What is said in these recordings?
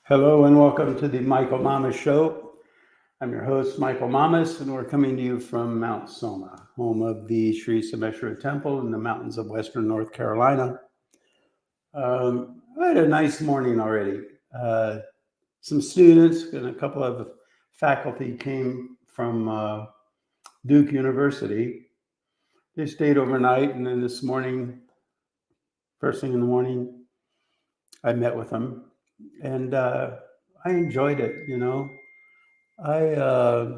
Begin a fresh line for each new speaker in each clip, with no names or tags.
Hello and welcome to the Michael Mamas Show. I'm your host, Michael Mamas, and we're coming to you from Mount Soma, home of the Sri Someshwara Temple in the mountains of western North Carolina. I had a nice morning already. Some students and a couple of faculty came from Duke University. They stayed overnight, and then this morning, first thing in the morning, I met with them. And I enjoyed it, you know. I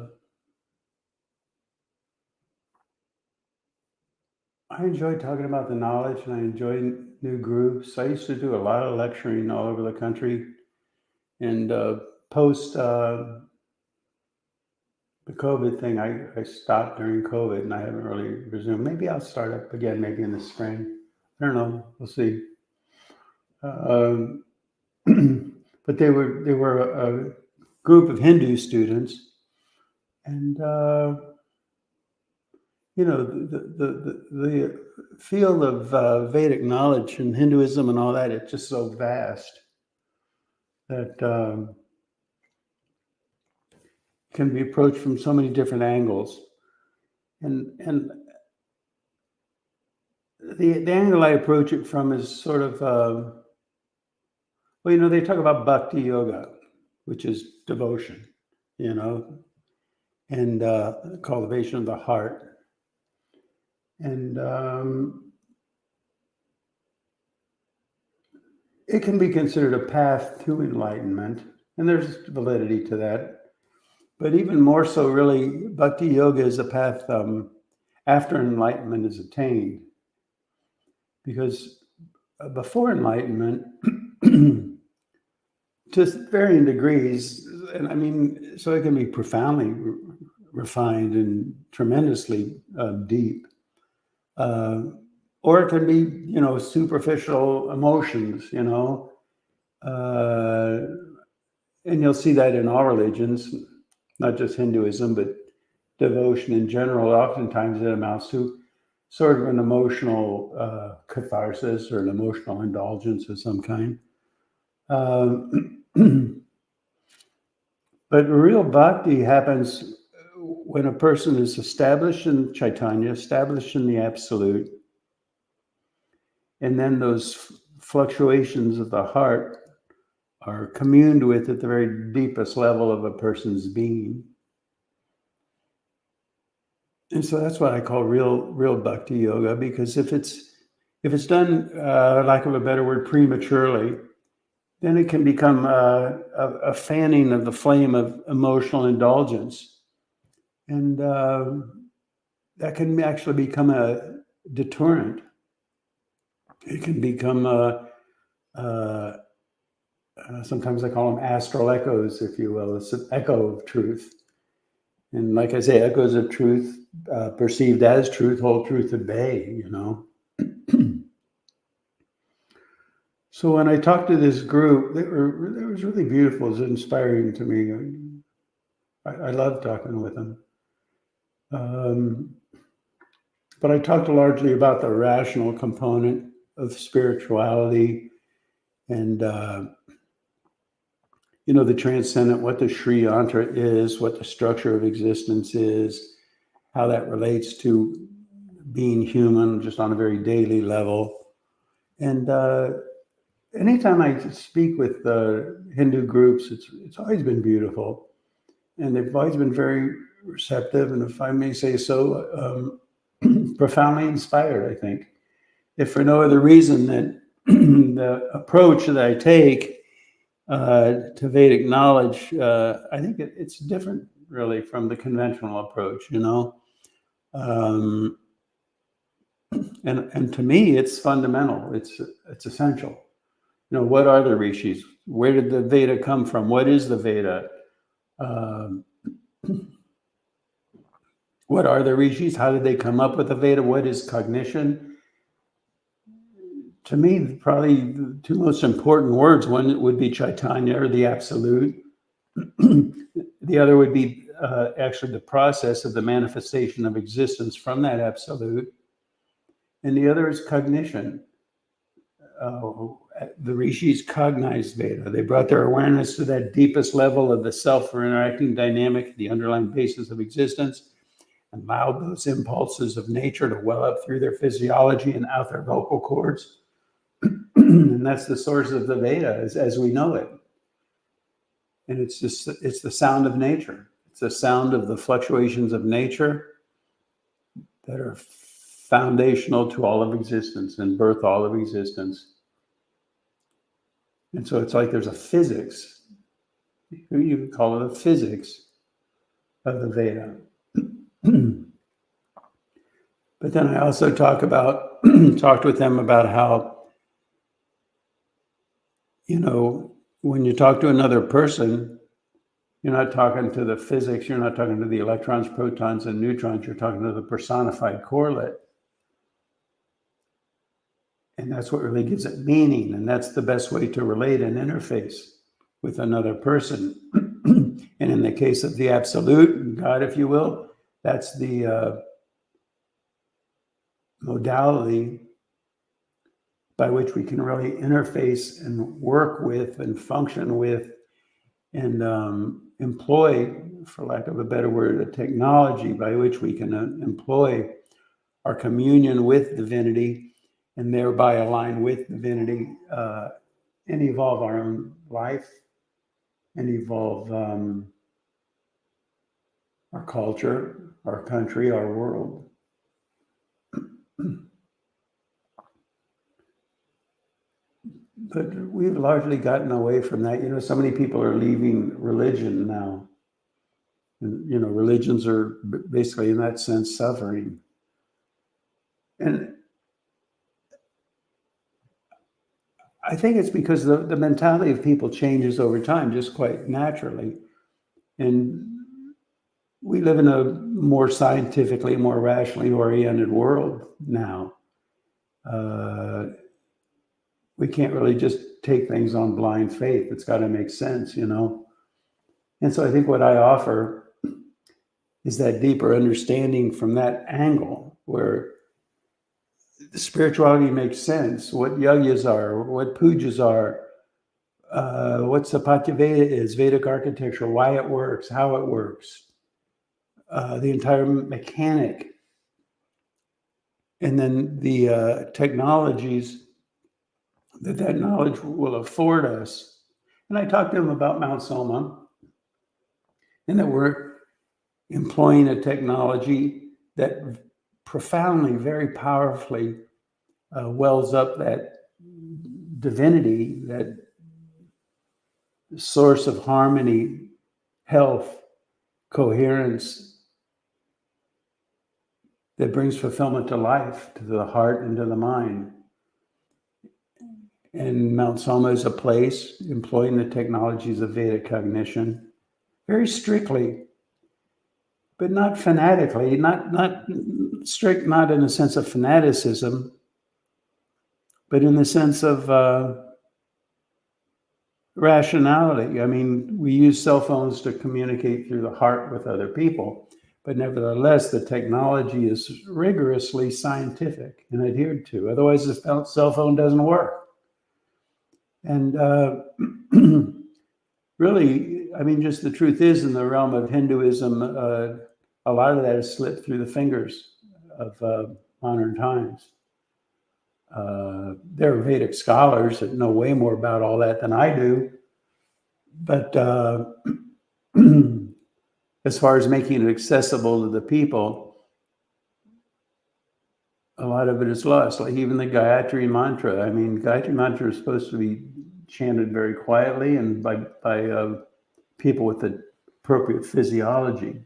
enjoy talking about the knowledge, and I enjoy new groups. I used to do a lot of lecturing all over the country, and post the COVID thing, I stopped during COVID, and I haven't really resumed. Maybe I'll start up again, maybe in the spring. I don't know. We'll see. But they were a group of Hindu students, and you know, the field of Vedic knowledge and Hinduism and all that, it's just so vast that can be approached from so many different angles. And the angle I approach it from is sort of, well, you know, they talk about bhakti yoga, which is devotion, you know, and cultivation of the heart. And it can be considered a path to enlightenment, and there's validity to that. But even more so, really, bhakti yoga is a path after enlightenment is attained. Because before enlightenment, to varying degrees, and I mean, so it can be profoundly refined and tremendously deep. Or it can be, you know, superficial emotions, you know. And you'll see that in all religions, not just Hinduism, but devotion in general. Oftentimes it amounts to sort of an emotional catharsis or an emotional indulgence of some kind. But real bhakti happens when a person is established in Chaitanya, established in the Absolute, and then those fluctuations of the heart are communed with at the very deepest level of a person's being. And so that's what I call real bhakti yoga, because if it's done, lack of a better word, prematurely, then it can become a fanning of the flame of emotional indulgence. And that can actually become a deterrent. It can become sometimes I call them astral echoes, if you will. It's an echo of truth. And like I say, echoes of truth, perceived as truth, hold truth at bay, you know. So when I talked to this group, it was really beautiful. It was inspiring to me. I love talking with them. But I talked largely about the rational component of spirituality and, you know, the transcendent, what the Sri Yantra is, what the structure of existence is, how that relates to being human just on a very daily level. And anytime I speak with Hindu groups, it's always been beautiful. And they've always been very receptive, and if I may say so, profoundly inspired, I think. If for no other reason than the approach that I take to Vedic knowledge, I think it's different really from the conventional approach, you know. And to me, it's fundamental. It's essential. You know, what are the rishis? Where did the Veda come from? What is the Veda? What are the rishis? How did they come up with the Veda? What is cognition? To me, probably the two most important words, one would be Chaitanya, or the Absolute. The other would be actually the process of the manifestation of existence from that Absolute. And the other is cognition. the rishis cognized Veda. They brought their awareness to that deepest level of the self for interacting dynamic, the underlying basis of existence, and allowed those impulses of nature to well up through their physiology and out their vocal cords. And that's the source of the Veda as we know it. And it's the sound of nature. It's the sound of the fluctuations of nature that are foundational to all of existence and birth all of existence. And so it's like there's a physics, you could call it a physics of the Veda. But then I also talked with them about how, when you talk to another person, you're not talking to the physics, you're not talking to the electrons, protons, and neutrons, you're talking to the personified correlate. And that's what really gives it meaning. And that's the best way to relate and interface with another person. And in the case of the absolute, God, if you will, that's the modality by which we can really interface and work with and function with and employ, for lack of a better word, a technology by which we can employ our communion with divinity and thereby align with divinity and evolve our own life and evolve our culture, our country, our world. But we've largely gotten away from that. So many people are leaving religion now. And, religions are basically, in that sense, suffering. And I think it's because the mentality of people changes over time, just quite naturally. And we live in a more scientifically, more rationally oriented world now. We can't really just take things on blind faith. It's got to make sense, And so I think what I offer is that deeper understanding from that angle where the spirituality makes sense, what yagyas are, what pujas are, what Sapatya Veda is, Vedic architecture, why it works, how it works, the entire mechanic, and then the technologies that knowledge will afford us. And I talked to them about Mount Soma and that we're employing a technology that profoundly, very powerfully wells up that divinity, that source of harmony, health, coherence that brings fulfillment to life, to the heart and to the mind. And Mount Soma is a place employing the technologies of Vedic cognition very strictly, but not fanatically, not strict, not in a sense of fanaticism, but in the sense of rationality. I mean, we use cell phones to communicate through the heart with other people, but nevertheless, the technology is rigorously scientific and adhered to. Otherwise, the cell phone doesn't work. And really, I mean, just the truth is, in the realm of Hinduism, a lot of that has slipped through the fingers of modern times. There are Vedic scholars that know way more about all that than I do. But as far as making it accessible to the people, a lot of it is lost. Like even the Gayatri Mantra. I mean, Gayatri Mantra is supposed to be chanted very quietly and by people with the appropriate physiology.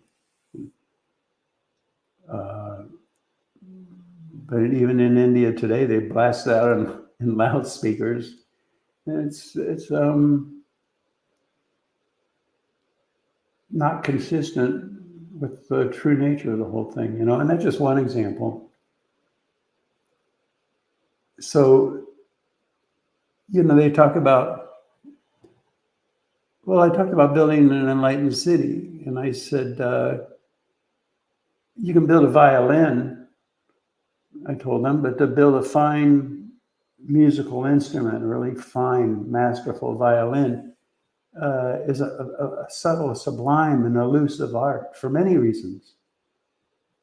But even in India today, they blast it out in loudspeakers. And it's not consistent with the true nature of the whole thing, and that's just one example. So, they talk about, I talked about building an enlightened city. And I said, you can build a violin, I told them, but to build a fine musical instrument, a really fine, masterful violin, is a subtle, sublime, and elusive art for many reasons.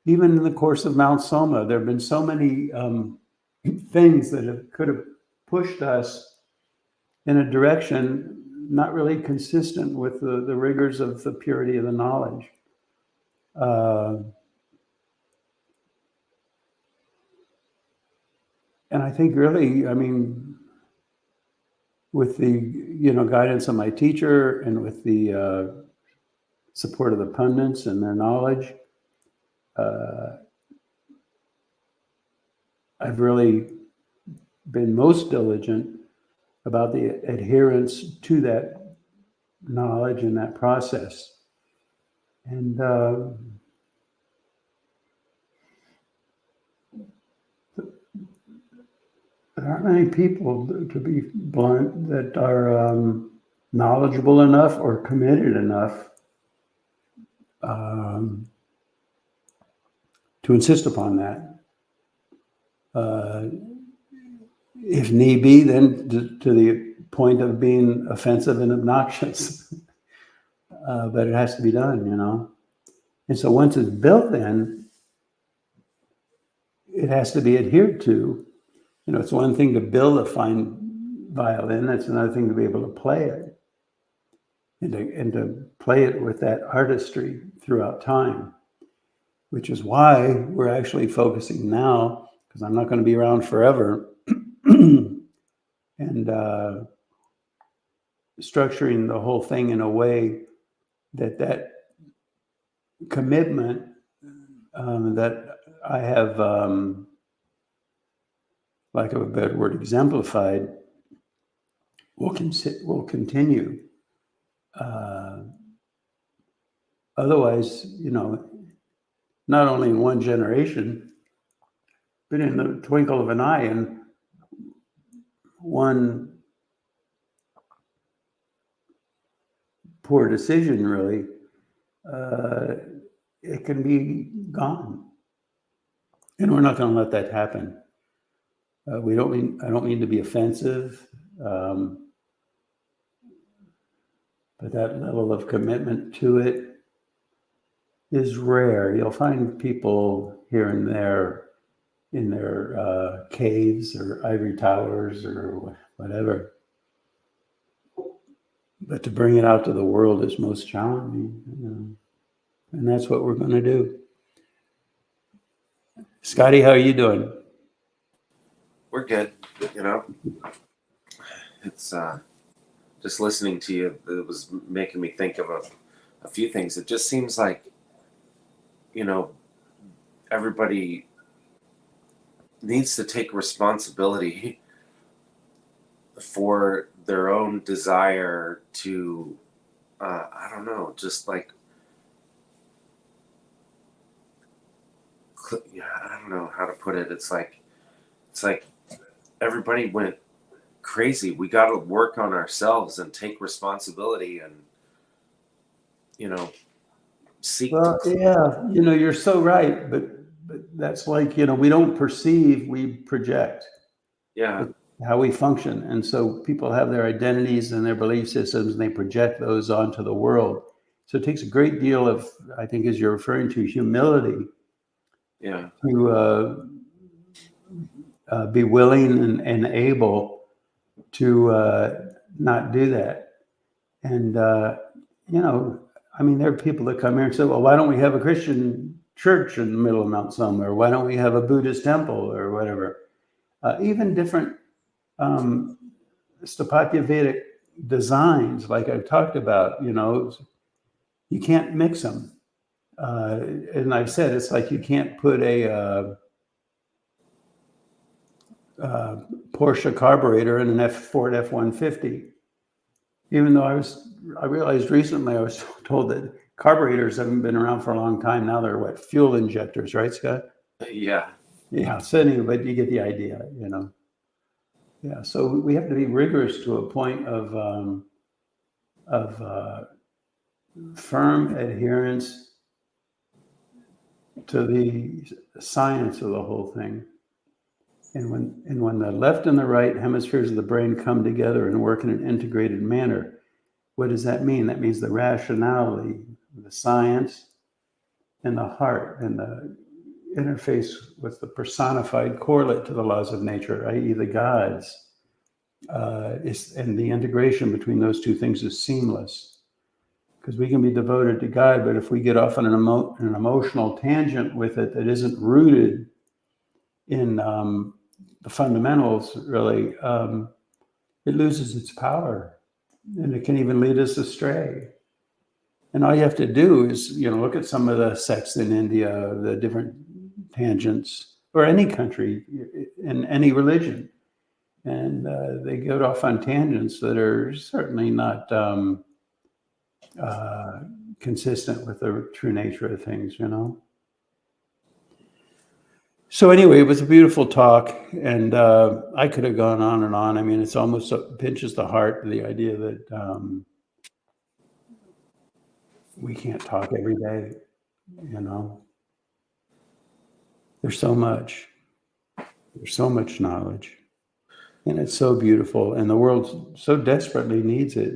Even in the course of Mount Soma, there have been so many things that could have pushed us in a direction not really consistent with the rigors of the purity of the knowledge. And I think really, I mean, with the guidance of my teacher and with the support of the pundits and their knowledge, I've really been most diligent about the adherence to that knowledge and that process. And there aren't many people, to be blunt, that are knowledgeable enough or committed enough to insist upon that. If need be, then to the point of being offensive and obnoxious. But it has to be done, And so once it's built in, it has to be adhered to. It's one thing to build a fine violin. It's another thing to be able to play it. And to play it with that artistry throughout time, which is why we're actually focusing now, because I'm not going to be around forever, and structuring the whole thing in a way that commitment that I have, lack of a better word, exemplified, will continue. Otherwise, not only in one generation, but in the twinkle of an eye, and one poor decision, really, it can be gone. And we're not going to let that happen. I don't mean to be offensive, but that level of commitment to it is rare. You'll find people here and there in their caves or ivory towers or whatever. But to bring it out to the world is most challenging, and that's what we're going to do. Scotty, how are you doing?
We're good. It's just listening to you. It was making me think of a few things. It just seems like, everybody needs to take responsibility for their own desire to, I don't know, just like, I don't know how to put it. It's like everybody went crazy. We got to work on ourselves and take responsibility and, seek.
Well, yeah, you're so right, but that's like, we don't perceive, we project.
Yeah.
How we function. And so people have their identities and their belief systems, and they project those onto the world. So it takes a great deal of, I think, as you're referring to, humility.
Yeah.
To be willing and able to not do that. And, there are people that come here and say, well, why don't we have a Christian church in the middle of Mount Soma? Or why don't we have a Buddhist temple or whatever? Even different Sthapatya Vedic designs, like I've talked about, you can't mix them. And I've said, it's like you can't put a Porsche carburetor in an Ford F-150. Even though I realized recently, I was told that carburetors haven't been around for a long time. Now they're fuel injectors, right, Scott?
Yeah.
Yeah. So anyway, but you get the idea, Yeah. So we have to be rigorous to a point of firm adherence to the science of the whole thing. And when the left and the right hemispheres of the brain come together and work in an integrated manner, what does that mean? That means the rationality, the science, and the heart, and the interface with the personified correlate to the laws of nature, i.e. the gods, and the integration between those two things is seamless. Because we can be devoted to God, but if we get off on an emotional tangent with it that isn't rooted in the fundamentals, really, it loses its power, and it can even lead us astray. And all you have to do is, look at some of the sects in India, the different tangents, or any country in any religion, and they get off on tangents that are certainly not consistent with the true nature of things, So anyway, it was a beautiful talk, and I could have gone on and on. I mean, it's almost pinches the heart, the idea that we can't talk every day, There's so much knowledge, and it's so beautiful, and the world so desperately needs it,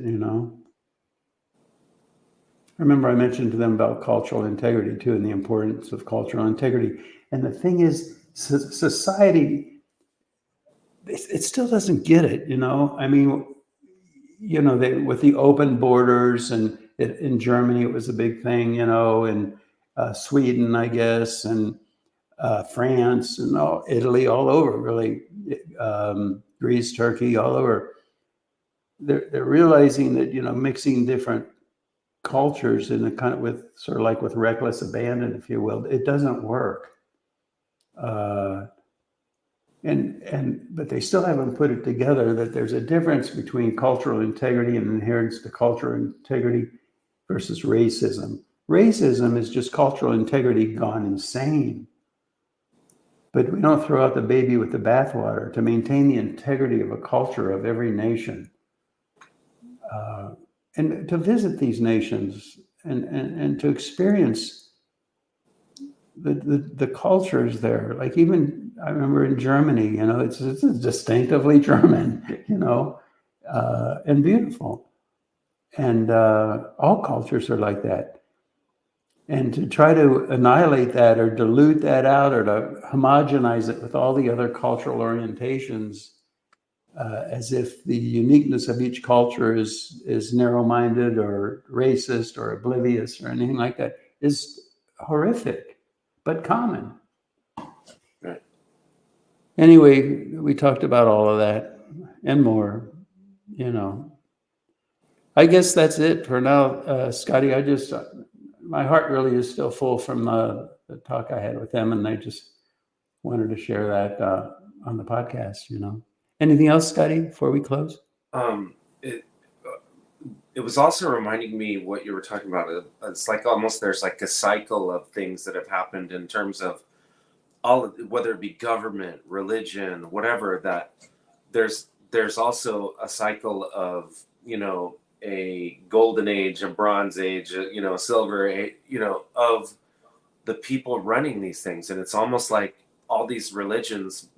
I remember I mentioned to them about cultural integrity too, and the importance of cultural integrity. And the thing is, society, it still doesn't get it, I mean, with the open borders, and in Germany, it was a big thing, and Sweden, I guess, and France, and Italy, all over, really, Greece, Turkey, all over. They're realizing that, mixing different cultures in a kind of with reckless abandon, if you will, it doesn't work. But they still haven't put it together that there's a difference between cultural integrity and adherence to cultural integrity versus racism. Racism is just cultural integrity gone insane. But we don't throw out the baby with the bathwater. To maintain the integrity of a culture of every nation, and to visit these nations and to experience the cultures there. Like, even I remember in Germany, it's distinctively German, and beautiful. And all cultures are like that. And to try to annihilate that or dilute that out or to homogenize it with all the other cultural orientations, as if the uniqueness of each culture is narrow-minded or racist or oblivious or anything like that, is horrific, but common.
Right.
Anyway, we talked about all of that and more, I guess that's it for now, Scotty. My heart really is still full from the talk I had with them, and I just wanted to share that on the podcast, Anything else, Scotty, before we close?
It was also reminding me what you were talking about. It's like almost there's like a cycle of things that have happened in terms of whether it be government, religion, whatever, that there's also a cycle of, a golden age, a bronze age, a silver age, of the people running these things. And it's almost like all these religions,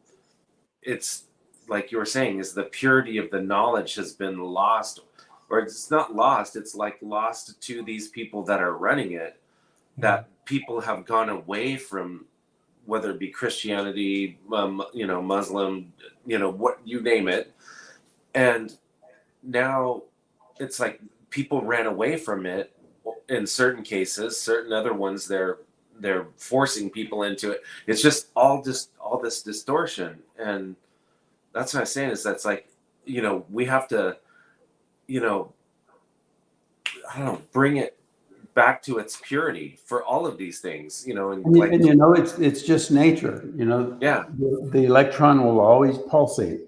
it's like you were saying, is the purity of the knowledge has been lost, or it's not lost, it's like lost to these people that are running it, that people have gone away from, whether it be Christianity, Muslim, what you name it. And now it's like people ran away from it in certain cases, certain other ones they're forcing people into it. It's just all this distortion. And that's what I'm saying, is that's like, we have to, bring it back to its purity for all of these things,
it's just nature,
Yeah.
The electron will always pulsate.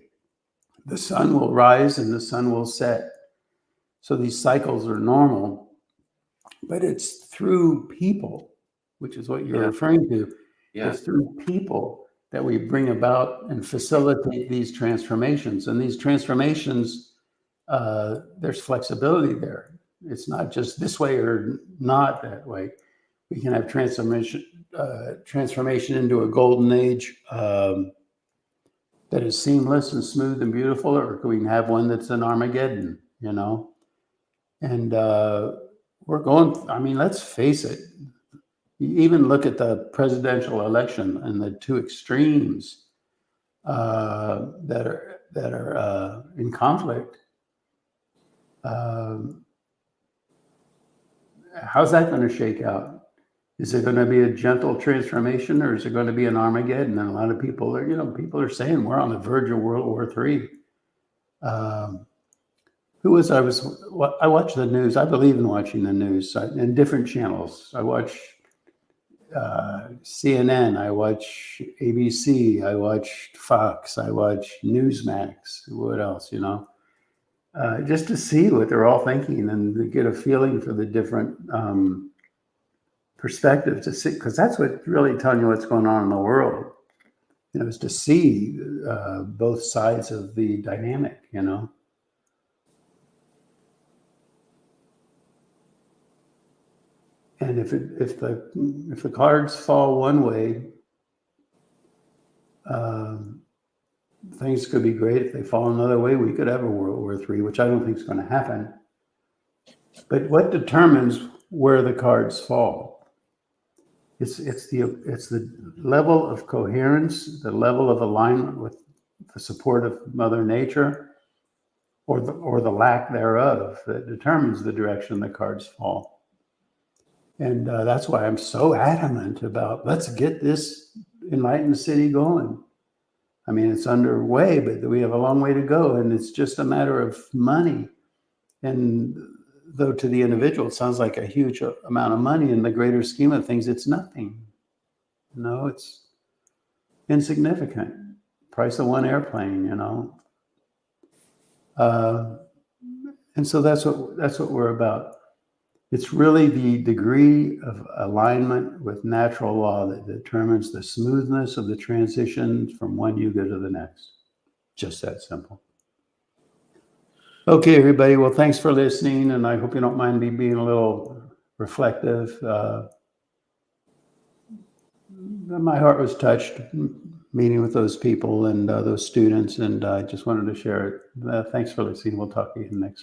The sun will rise and the sun will set. So these cycles are normal, but it's through people, which is what you're referring to.
Yeah.
It's through people that we bring about and facilitate these transformations. And these transformations, there's flexibility there. It's not just this way or not that way. We can have transformation into a golden age that is seamless and smooth and beautiful, or can we have one that's an Armageddon, you know? And we're going, I mean, let's face it. You even look at the presidential election and the two extremes that are in conflict. How's that going to shake out? Is it going to be a gentle transformation, or is it going to be an Armageddon? And a lot of people are, people are saying we're on the verge of World War III. I watch the news. I believe in watching the news in different channels. I watch CNN, I watch ABC, I watch Fox, I watch Newsmax. What else, just to see what they're all thinking and to get a feeling for the different perspectives to see, because that's what really telling you what's going on in the world, is to see both sides of the dynamic, And if the cards fall one way, things could be great. If they fall another way, we could have a World War III, which I don't think is going to happen. But what determines where the cards fall? It's the level of coherence, the level of alignment with the support of Mother Nature, or the lack thereof, that determines the direction the cards fall. And that's why I'm so adamant about let's get this enlightened city going. I mean, it's underway, but we have a long way to go, and it's just a matter of money. And though to the individual, it sounds like a huge amount of money, in the greater scheme of things, it's nothing. It's insignificant. Price of one airplane, And so that's what we're about. It's really the degree of alignment with natural law that determines the smoothness of the transition from one yuga to the next. Just that simple. Okay, everybody. Well, thanks for listening, and I hope you don't mind me being a little reflective. My heart was touched meeting with those people and those students, and I just wanted to share it. Thanks for listening. We'll talk to you next.